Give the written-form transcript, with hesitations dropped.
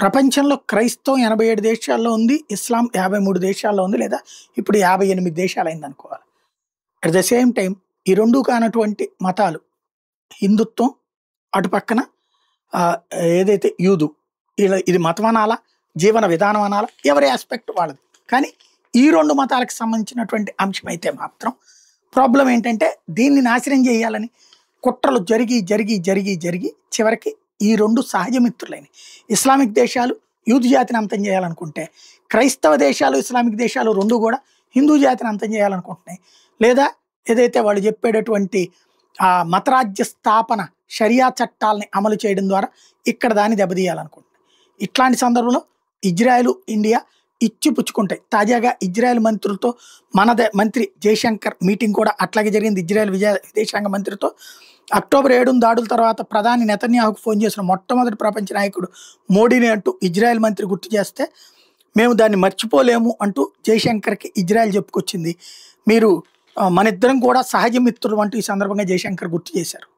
ప్రపంచంలో క్రైస్తవం 87 దేశాల్లో ఉంది. ఇస్లాం 53 దేశాల్లో ఉంది. లేదా ఇప్పుడు 58 దేశాలయిందనుకోవాలి. అట్ ద సేమ్ టైమ్ ఈ 2 కానటువంటి మతాలు హిందుత్వం, అటు పక్కన ఏదైతే యూదు, ఇది మతం అనాలా, జీవన విధానం అనాలా, ఎవరి ఆస్పెక్ట్ వాళ్ళది. కానీ ఈ 2 మతాలకు సంబంధించినటువంటి అంశం అయితే మాత్రం ప్రాబ్లం ఏంటంటే దీన్ని నాశనం చేయాలని కుట్రలు జరిగి చివరికి ఈ 2 సహజ మిత్రులైన ఇస్లామిక్ దేశాలు యూదు జాతిని అంతం చేయాలనుకుంటే, క్రైస్తవ దేశాలు ఇస్లామిక్ దేశాలు 2 కూడా హిందూ జాతిని అంతం చేయాలనుకుంటున్నాయి. లేదా ఏదైతే వాళ్ళు చెప్పేటటువంటి మతరాజ్య స్థాపన షరియా చట్టాలని అమలు చేయడం ద్వారా ఇక్కడ దాన్ని దెబ్బతీయాలనుకుంటున్నాయి. ఇట్లాంటి సందర్భంలో ఇజ్రాయెల్, ఇండియా ఇచ్చిపుచ్చుకుంటాయి. తాజాగా ఇజ్రాయెల్ మంత్రులతో మంత్రి జయశంకర్ మీటింగ్ కూడా అట్లాగే జరిగింది. ఇజ్రాయెల్ విదేశాంగ మంత్రితో అక్టోబర్ 7 దాడుల తర్వాత ప్రధాని నెతన్యాహుకు ఫోన్ చేసిన మొట్టమొదటి ప్రపంచ నాయకుడు మోడీని అంటూ ఇజ్రాయెల్ మంత్రి గుర్తు చేస్తే, మేము దాన్ని మర్చిపోలేము అంటూ జయశంకర్కి ఇజ్రాయెల్ చెప్పుకొచ్చింది. మీరు మనిద్దరం కూడా సహజ మిత్రులు అంటూ ఈ సందర్భంగా జయశంకర్ గుర్తు చేశారు.